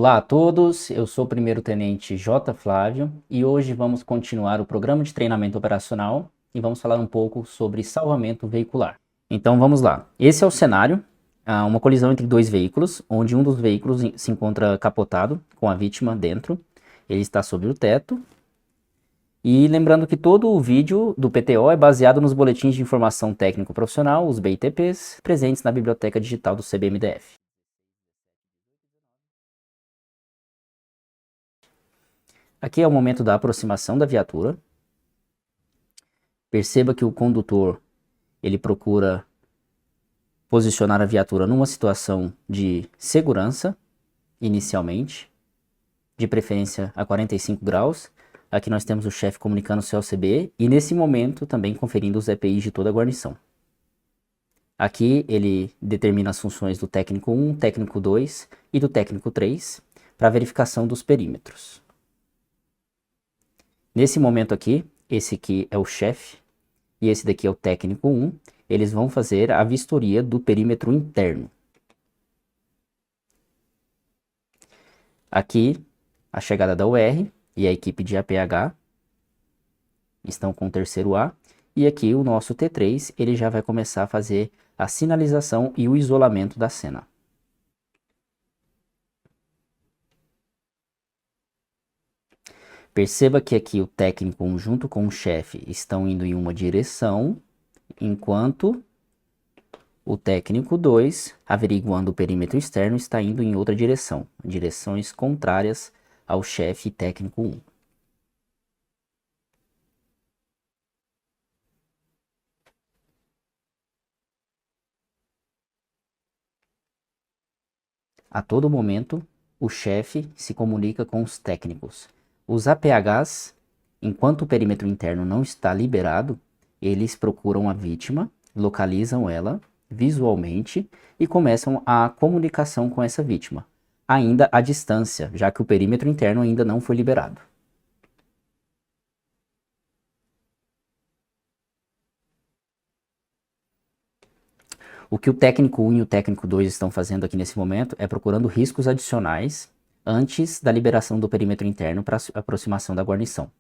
Olá a todos, eu sou o primeiro-tenente J. Flávio e hoje vamos continuar o programa de treinamento operacional e vamos falar um pouco sobre salvamento veicular. Então vamos lá. Esse é o cenário, uma colisão entre dois veículos, onde um dos veículos se encontra capotado com a vítima dentro. Ele está sobre o teto. E lembrando que todo o vídeo do PTO é baseado nos boletins de informação técnico profissional, os BITPs, presentes na biblioteca digital do CBMDF. Aqui é o momento da aproximação da viatura. Perceba que o condutor ele procura posicionar a viatura numa situação de segurança, inicialmente, de preferência a 45 graus. Aqui nós temos o chefe comunicando o seu CB e nesse momento também conferindo os EPIs de toda a guarnição. Aqui ele determina as funções do técnico 1, técnico 2 e do técnico 3 para verificação dos perímetros. Nesse momento aqui, esse aqui é o chefe e esse daqui é o técnico 1. Eles vão fazer a vistoria do perímetro interno. Aqui, a chegada da UR e a equipe de APH estão com o terceiro A. E aqui o nosso T3, ele já vai começar a fazer a sinalização e o isolamento da cena. Perceba que aqui o técnico 1 junto com o chefe estão indo em uma direção, enquanto o técnico 2, averiguando o perímetro externo, está indo em outra direção, direções contrárias ao chefe técnico 1. A todo momento, o chefe se comunica com os técnicos. Os APHs, enquanto o perímetro interno não está liberado, eles procuram a vítima, localizam ela visualmente e começam a comunicação com essa vítima, ainda à distância, já que o perímetro interno ainda não foi liberado. O que o técnico 1 e o técnico 2 estão fazendo aqui nesse momento é procurando riscos adicionais antes da liberação do perímetro interno para a aproximação da guarnição.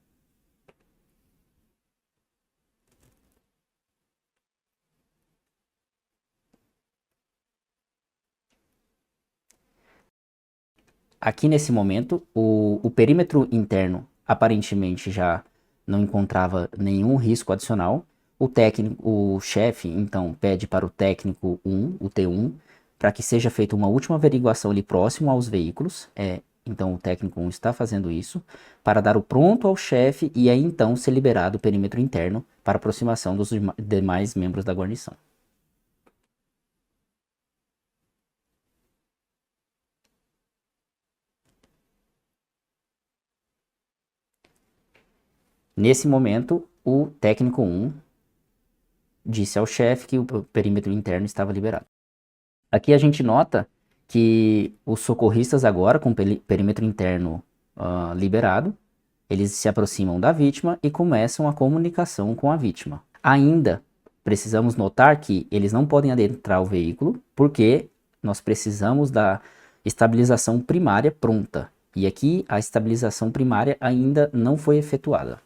Aqui nesse momento, o perímetro interno aparentemente já não encontrava nenhum risco adicional. O chefe, então, pede para o técnico 1, o T1, para que seja feita uma última averiguação ali próximo aos veículos. Então o técnico 1 está fazendo isso para dar o pronto ao chefe e aí então ser liberado o perímetro interno para aproximação dos demais membros da guarnição. Nesse momento, o técnico 1 disse ao chefe que o perímetro interno estava liberado. Aqui a gente nota que os socorristas agora, com o perímetro interno liberado, eles se aproximam da vítima e começam a comunicação com a vítima. Ainda precisamos notar que eles não podem adentrar o veículo porque nós precisamos da estabilização primária pronta. E aqui a estabilização primária ainda não foi efetuada.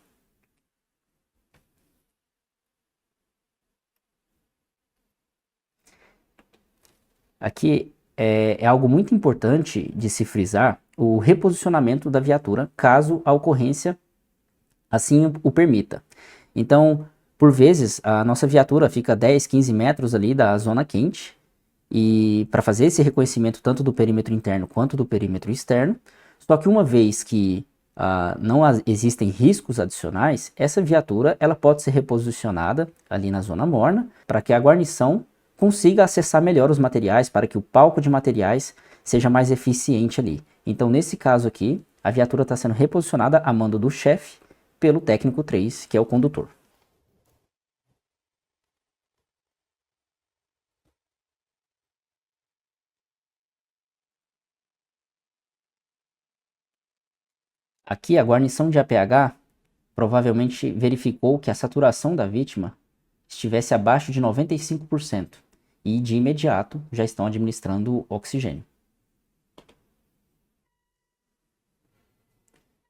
Aqui é algo muito importante de se frisar o reposicionamento da viatura, caso a ocorrência assim o permita. Então, por vezes, a nossa viatura fica 10, 15 metros ali da zona quente, e para fazer esse reconhecimento tanto do perímetro interno quanto do perímetro externo, só que uma vez que não existem riscos adicionais, essa viatura ela pode ser reposicionada ali na zona morna, para que a guarnição consiga acessar melhor os materiais, para que o palco de materiais seja mais eficiente ali. Então, nesse caso aqui, a viatura está sendo reposicionada a mando do chefe pelo técnico 3, que é o condutor. Aqui a guarnição de APH provavelmente verificou que a saturação da vítima estivesse abaixo de 95% e de imediato já estão administrando oxigênio.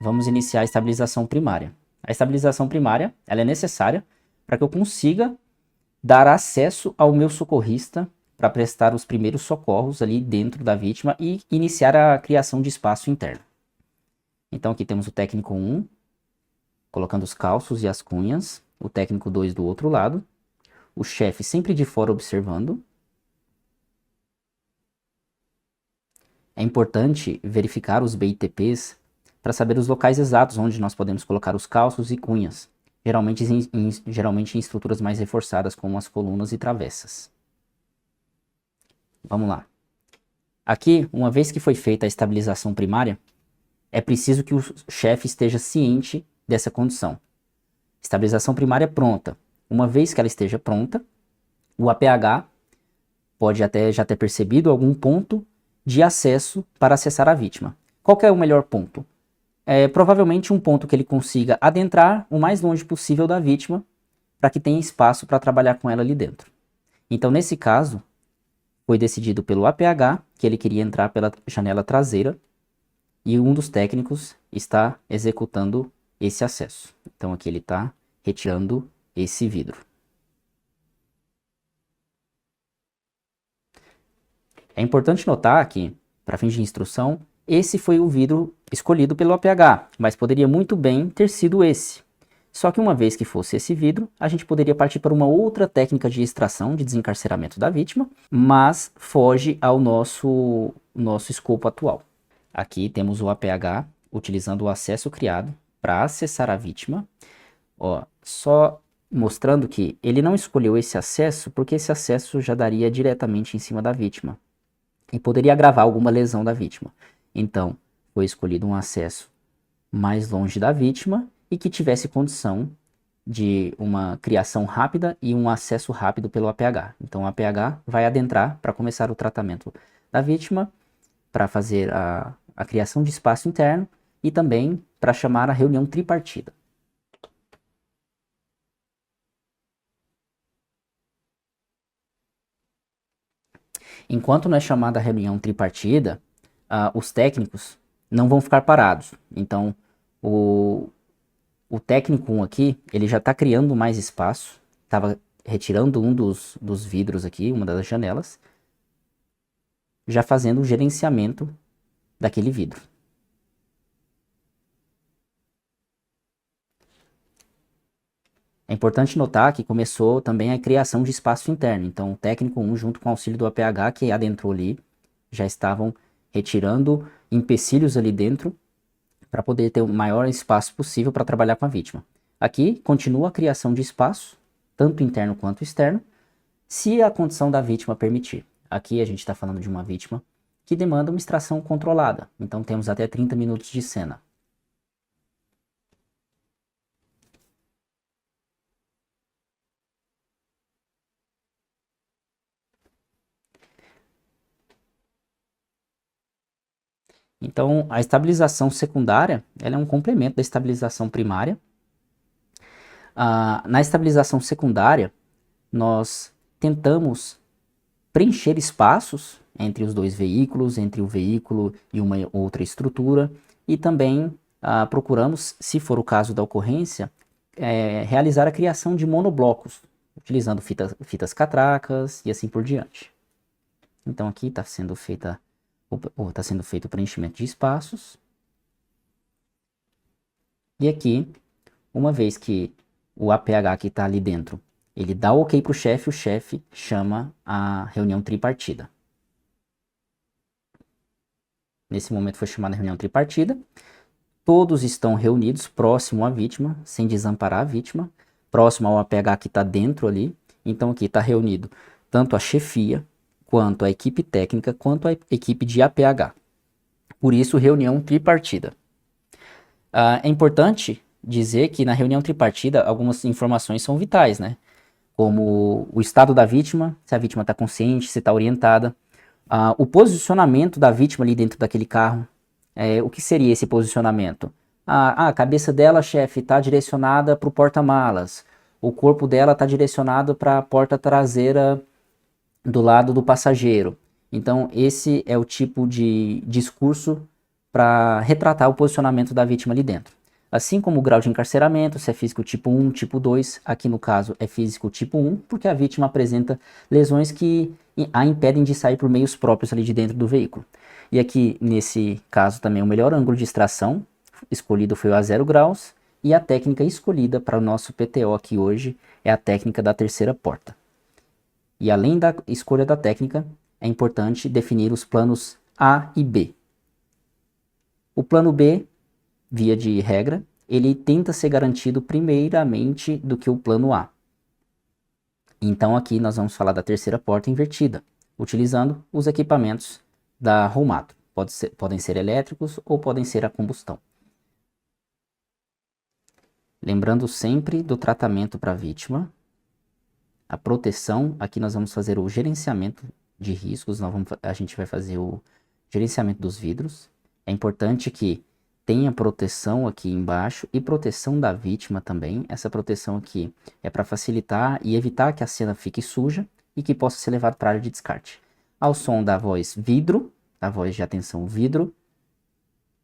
vamos iniciar a estabilização primária. A estabilização primária, ela é necessária para que eu consiga dar acesso ao meu socorrista para prestar os primeiros socorros ali dentro da vítima e iniciar a criação de espaço interno. Então aqui temos o técnico 1, colocando os calços e as cunhas, o técnico 2 do outro lado, o chefe sempre de fora observando. É importante verificar os BITPs para saber os locais exatos onde nós podemos colocar os calços e cunhas, geralmente em estruturas mais reforçadas como as colunas e travessas. Vamos lá. Aqui, uma vez que foi feita a estabilização primária, é preciso que o chefe esteja ciente dessa condição. Estabilização primária pronta. Uma vez que ela esteja pronta, o APH pode até já ter percebido algum ponto de acesso para acessar a vítima. Qual que é o melhor ponto? Provavelmente um ponto que ele consiga adentrar o mais longe possível da vítima para que tenha espaço para trabalhar com ela ali dentro. Então, nesse caso, foi decidido pelo APH que ele queria entrar pela janela traseira e um dos técnicos está executando esse acesso. Então, aqui ele está retirando esse vidro. É importante notar que, para fins de instrução, esse foi o vidro escolhido pelo APH, mas poderia muito bem ter sido esse. Só que uma vez que fosse esse vidro, a gente poderia partir para uma outra técnica de extração, de desencarceramento da vítima, mas foge ao nosso escopo atual. Aqui temos o APH utilizando o acesso criado para acessar a vítima. Ó, só mostrando que ele não escolheu esse acesso porque esse acesso já daria diretamente em cima da vítima e poderia agravar alguma lesão da vítima. Então, foi escolhido um acesso mais longe da vítima e que tivesse condição de uma criação rápida e um acesso rápido pelo APH. Então, o APH vai adentrar para começar o tratamento da vítima, para fazer a criação de espaço interno e também para chamar a reunião tripartida. Enquanto não é chamada a reunião tripartida, os técnicos não vão ficar parados. Então, o técnico 1 aqui, ele já está criando mais espaço, estava retirando um dos vidros aqui, uma das janelas, já fazendo o gerenciamento daquele vidro. É importante notar que começou também a criação de espaço interno. Então, o técnico 1, junto com o auxílio do APH, que adentrou ali, já estavam retirando empecilhos ali dentro para poder ter o maior espaço possível para trabalhar com a vítima. Aqui, continua a criação de espaço, tanto interno quanto externo, se a condição da vítima permitir. Aqui a gente está falando de uma vítima que demanda uma extração controlada. Então, temos até 30 minutos de cena. Então, a estabilização secundária, ela é um complemento da estabilização primária. Na estabilização secundária, nós tentamos preencher espaços entre os dois veículos, entre o veículo e uma outra estrutura, e também procuramos, se for o caso da ocorrência, realizar a criação de monoblocos, utilizando fitas catracas e assim por diante. Então, aqui está sendo feito o preenchimento de espaços. E aqui, uma vez que o APH que está ali dentro, ele dá o ok para o chefe chama a reunião tripartida. Nesse momento foi chamada a reunião tripartida. Todos estão reunidos próximo à vítima, sem desamparar a vítima, próximo ao APH que está dentro ali. Então aqui está reunido tanto a chefia, quanto a equipe técnica, quanto a equipe de APH. Por isso, reunião tripartida. É importante dizer que na reunião tripartida algumas informações são vitais, né? Como o estado da vítima, se a vítima está consciente, se está orientada, o posicionamento da vítima ali dentro daquele carro. O que seria esse posicionamento? A cabeça dela, chefe, está direcionada para o porta-malas. O corpo dela está direcionado para a porta traseira do lado do passageiro. Então, esse é o tipo de discurso para retratar o posicionamento da vítima ali dentro. Assim como o grau de encarceramento, se é físico tipo 1, tipo 2, aqui no caso é físico tipo 1, porque a vítima apresenta lesões que a impedem de sair por meios próprios ali de dentro do veículo. E aqui, nesse caso também, o melhor ângulo de extração escolhido foi o a 0 graus, e a técnica escolhida para o nosso PTO aqui hoje é a técnica da terceira porta. E além da escolha da técnica, é importante definir os planos A e B. O plano B, via de regra, ele tenta ser garantido primeiramente do que o plano A. Então aqui nós vamos falar da terceira porta invertida, utilizando os equipamentos da Romato. Podem ser elétricos ou podem ser a combustão. Lembrando sempre do tratamento para a vítima, a proteção, aqui nós vamos fazer o gerenciamento de riscos, a gente vai fazer o gerenciamento dos vidros. É importante que tenha proteção aqui embaixo e proteção da vítima também. Essa proteção aqui é para facilitar e evitar que a cena fique suja e que possa ser levado para a área de descarte. Ao som da voz vidro, da voz de atenção vidro,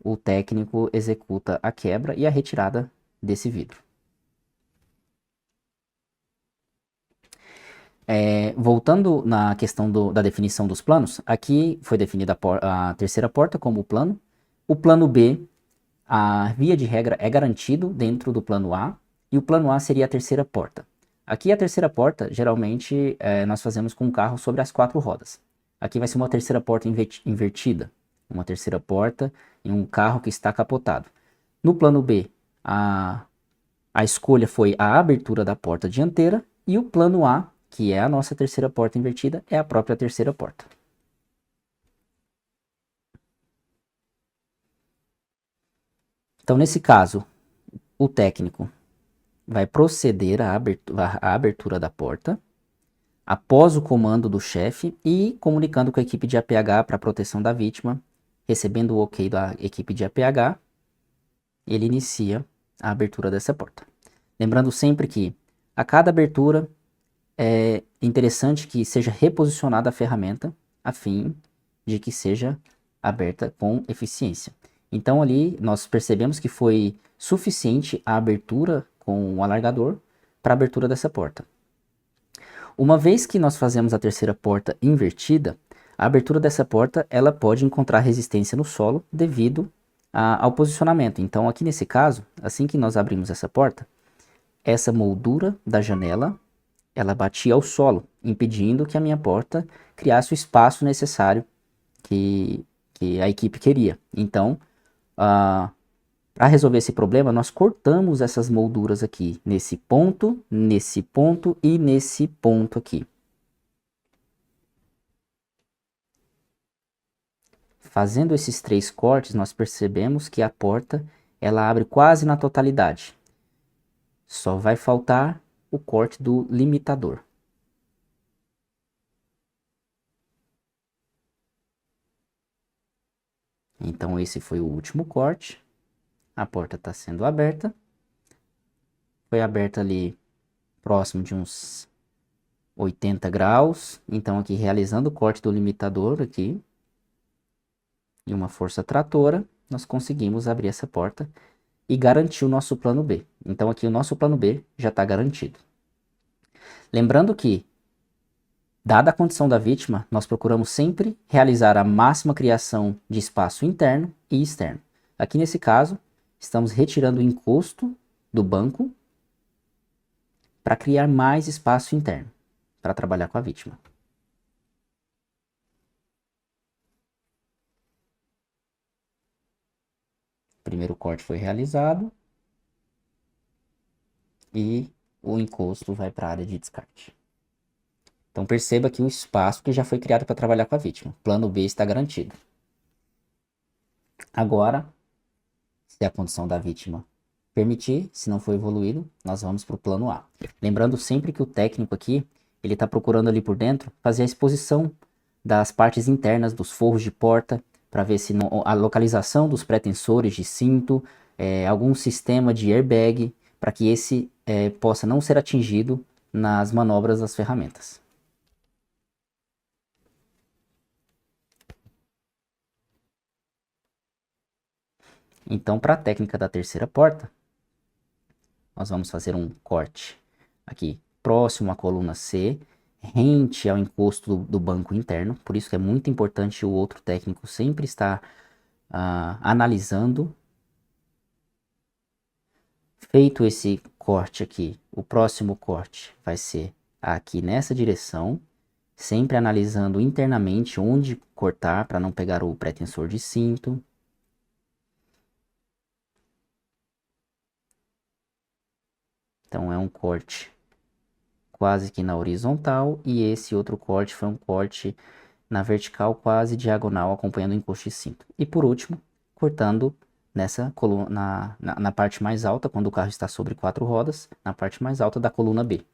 o técnico executa a quebra e a retirada desse vidro. Voltando na questão da definição dos planos, aqui foi definida a terceira porta como o plano. O plano B, a via de regra, é garantido dentro do plano A, e o plano A seria a terceira porta. Aqui a terceira porta, geralmente, nós fazemos com um carro sobre as 4 rodas. Aqui vai ser uma terceira porta invertida, uma terceira porta em um carro que está capotado. No plano B, a escolha foi a abertura da porta dianteira, e o plano A, que é a nossa terceira porta invertida, é a própria terceira porta. Então, nesse caso, o técnico vai proceder à abertura da porta, após o comando do chefe e comunicando com a equipe de APH para a proteção da vítima, recebendo o ok da equipe de APH, ele inicia a abertura dessa porta. Lembrando sempre que a cada abertura é interessante que seja reposicionada a ferramenta a fim de que seja aberta com eficiência. Então ali nós percebemos que foi suficiente a abertura com o alargador para a abertura dessa porta. Uma vez que nós fazemos a terceira porta invertida, a abertura dessa porta ela pode encontrar resistência no solo devido ao posicionamento. Então aqui nesse caso, assim que nós abrimos essa porta, essa moldura da janela ela batia ao solo, impedindo que a minha porta criasse o espaço necessário que a equipe queria. Então, para resolver esse problema, nós cortamos essas molduras aqui, nesse ponto e nesse ponto aqui. Fazendo esses 3 cortes, nós percebemos que a porta ela abre quase na totalidade. Só vai faltar o corte do limitador. Então esse foi o último corte. A porta está sendo aberta. Foi aberta ali próximo de uns 80 graus. Então aqui realizando o corte do limitador aqui. E uma força tratora, nós conseguimos abrir essa porta e garantir o nosso plano B. Então aqui o nosso plano B já está garantido. Lembrando que, dada a condição da vítima, nós procuramos sempre realizar a máxima criação de espaço interno e externo. Aqui nesse caso, estamos retirando o encosto do banco para criar mais espaço interno, para trabalhar com a vítima. O primeiro corte foi realizado e o encosto vai para a área de descarte. Então perceba aqui o espaço que já foi criado para trabalhar com a vítima. Plano B está garantido. Agora, se a condição da vítima permitir, se não for evoluído, nós vamos para o plano A. Lembrando sempre que o técnico aqui, ele está procurando ali por dentro fazer a exposição das partes internas dos forros de porta, para ver se a localização dos pretensores de cinto, algum sistema de airbag, para que esse possa não ser atingido nas manobras das ferramentas. Então, para a técnica da terceira porta, nós vamos fazer um corte aqui próximo à coluna C, rente ao encosto do banco interno. Por isso que é muito importante o outro técnico sempre estar analisando. Feito esse corte aqui, o próximo corte vai ser aqui nessa direção, sempre analisando internamente onde cortar para não pegar o pretensor de cinto. Então é um corte quase que na horizontal e esse outro corte foi um corte na vertical quase diagonal acompanhando o encosto de cinto. E por último, cortando nessa coluna, na parte mais alta, quando o carro está sobre 4 rodas, na parte mais alta da coluna B.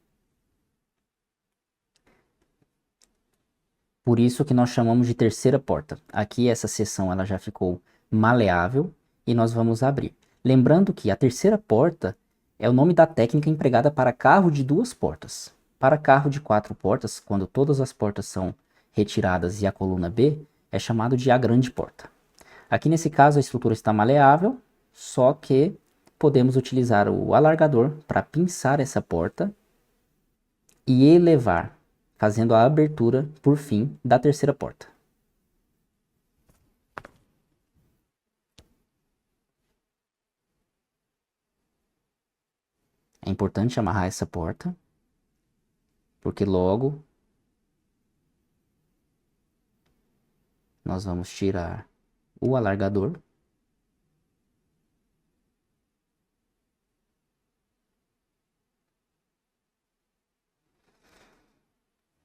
Por isso que nós chamamos de terceira porta. Aqui essa seção ela já ficou maleável e nós vamos abrir. Lembrando que a terceira porta é o nome da técnica empregada para carro de 2 portas. Para carro de 4 portas, quando todas as portas são retiradas e a coluna B, é chamado de a grande porta. Aqui nesse caso a estrutura está maleável, só que podemos utilizar o alargador para pinçar essa porta e elevar, fazendo a abertura, por fim, da terceira porta. É importante amarrar essa porta, porque logo nós vamos tirar o alargador.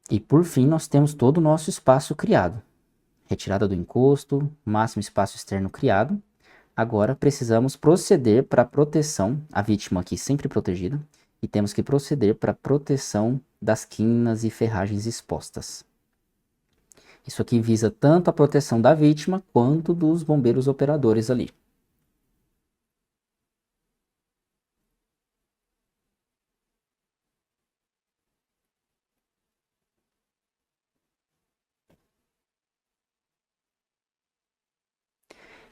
E por fim nós temos todo o nosso espaço criado. Retirada do encosto, máximo espaço externo criado. Agora precisamos proceder para a proteção, a vítima aqui sempre protegida, e temos que proceder para a proteção das quinas e ferragens expostas. Isso aqui visa tanto a proteção da vítima quanto dos bombeiros operadores ali.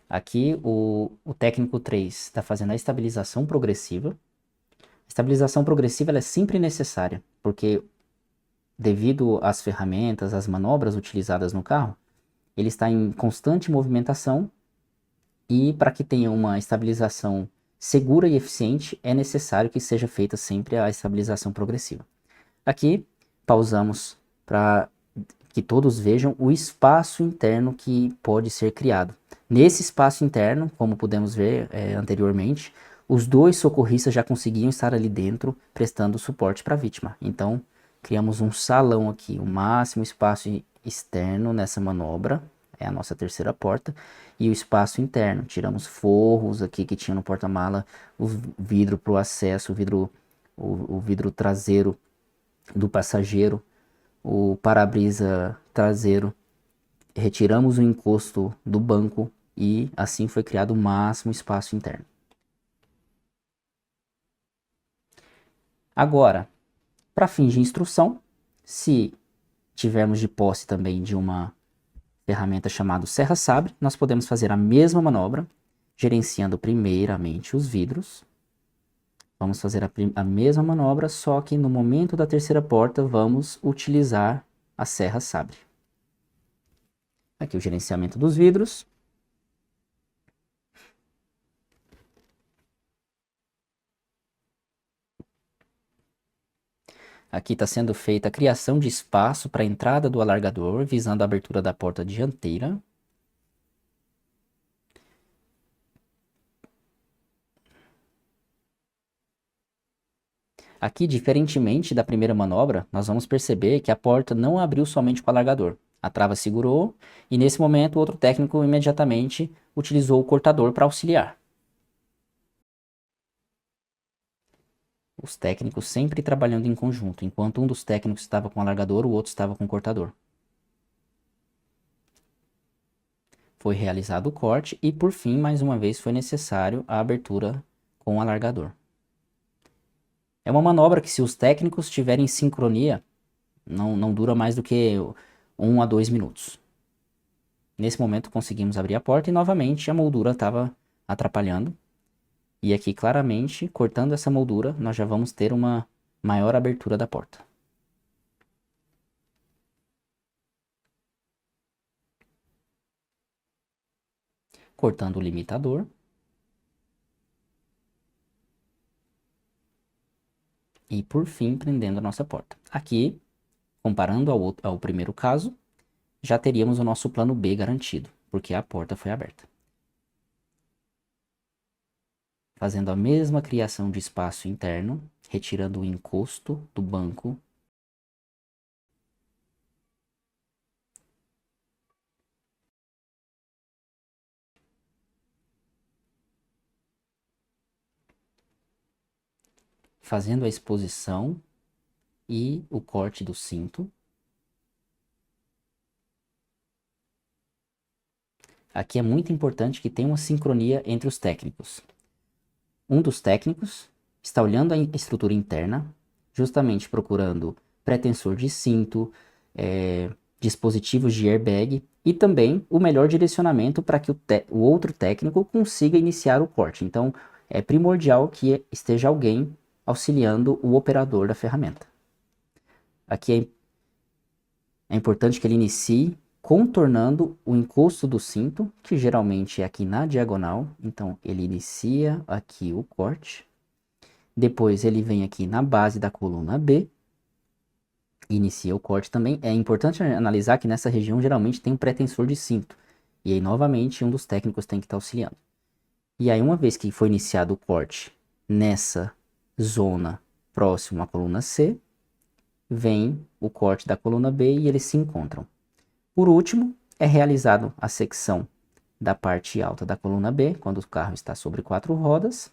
Aqui o técnico 3 está fazendo a estabilização progressiva. A estabilização progressiva ela é sempre necessária, porque devido às ferramentas, às manobras utilizadas no carro, ele está em constante movimentação e para que tenha uma estabilização segura e eficiente, é necessário que seja feita sempre a estabilização progressiva. Aqui, pausamos para que todos vejam o espaço interno que pode ser criado. Nesse espaço interno, como pudemos ver anteriormente, os 2 socorristas já conseguiam estar ali dentro prestando suporte para a vítima. Então, criamos um salão aqui, o máximo espaço externo nessa manobra, é a nossa terceira porta, e o espaço interno. Tiramos forros aqui que tinha no porta-mala, o vidro para o acesso, o vidro traseiro do passageiro, o para-brisa traseiro, retiramos o encosto do banco e assim foi criado o máximo espaço interno. Agora, para fins de instrução, se tivermos de posse também de uma ferramenta chamada serra-sabre, nós podemos fazer a mesma manobra, gerenciando primeiramente os vidros. Vamos fazer a mesma manobra, só que no momento da terceira porta vamos utilizar a serra-sabre. Aqui o gerenciamento dos vidros. Aqui está sendo feita a criação de espaço para a entrada do alargador, visando a abertura da porta dianteira. Aqui, diferentemente da primeira manobra, nós vamos perceber que a porta não abriu somente com o alargador. A trava segurou e nesse momento o outro técnico imediatamente utilizou o cortador para auxiliar. Os técnicos sempre trabalhando em conjunto. Enquanto um dos técnicos estava com o alargador, o outro estava com o cortador. Foi realizado o corte e, por fim, mais uma vez foi necessário a abertura com o alargador. É uma manobra que, se os técnicos tiverem sincronia, não dura mais do que 1 a 2 minutos. Nesse momento conseguimos abrir a porta e novamente a moldura estava atrapalhando. E aqui, claramente, cortando essa moldura, nós já vamos ter uma maior abertura da porta. Cortando o limitador. E, por fim, prendendo a nossa porta. Aqui, comparando ao primeiro caso, já teríamos o nosso plano B garantido, porque a porta foi aberta. Fazendo a mesma criação de espaço interno, retirando o encosto do banco. Fazendo a exposição e o corte do cinto. Aqui é muito importante que tenha uma sincronia entre os técnicos. Um dos técnicos está olhando a estrutura interna, justamente procurando pretensor de cinto, dispositivos de airbag e também o melhor direcionamento para que o outro técnico consiga iniciar o corte. Então, é primordial que esteja alguém auxiliando o operador da ferramenta. Aqui é importante que ele inicie contornando o encosto do cinto, que geralmente é aqui na diagonal. Então, ele inicia aqui o corte. Depois, ele vem aqui na base da coluna B. Inicia o corte também. É importante analisar que nessa região, geralmente, tem um pretensor de cinto. E aí, novamente, um dos técnicos tem que estar auxiliando. E aí, uma vez que foi iniciado o corte nessa zona próximo à coluna C, vem o corte da coluna B e eles se encontram. Por último, é realizado a secção da parte alta da coluna B, quando o carro está sobre 4 rodas.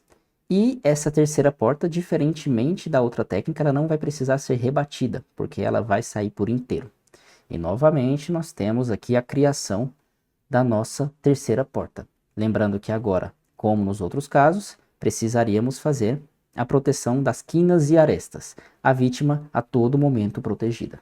E essa terceira porta, diferentemente da outra técnica, ela não vai precisar ser rebatida, porque ela vai sair por inteiro. E novamente, nós temos aqui a criação da nossa terceira porta. Lembrando que agora, como nos outros casos, precisaríamos fazer a proteção das quinas e arestas. A vítima a todo momento protegida.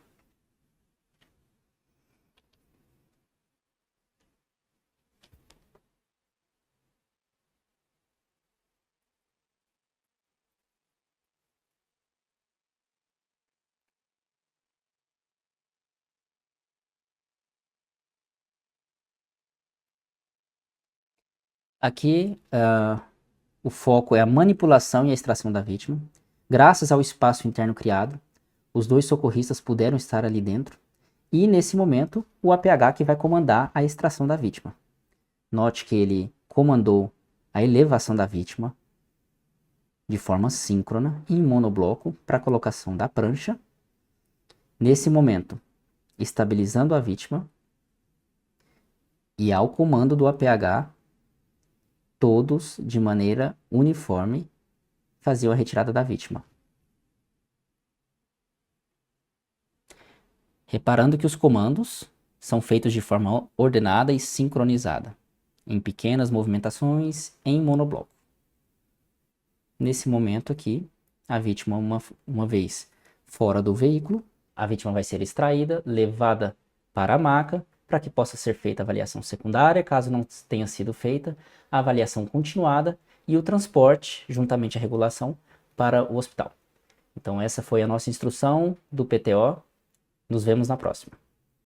Aqui, o foco é a manipulação e a extração da vítima. Graças ao espaço interno criado, os dois socorristas puderam estar ali dentro. E, nesse momento, o APH que vai comandar a extração da vítima. Note que ele comandou a elevação da vítima de forma síncrona em monobloco para a colocação da prancha. Nesse momento, estabilizando a vítima. E ao comando do APH, todos, de maneira uniforme, faziam a retirada da vítima. Reparando que os comandos são feitos de forma ordenada e sincronizada, em pequenas movimentações em monobloco. Nesse momento aqui, a vítima, uma vez fora do veículo, a vítima vai ser extraída, levada para a maca, para que possa ser feita a avaliação secundária, caso não tenha sido feita, a avaliação continuada e o transporte, juntamente à regulação, para o hospital. Então essa foi a nossa instrução do PTO. Nos vemos na próxima.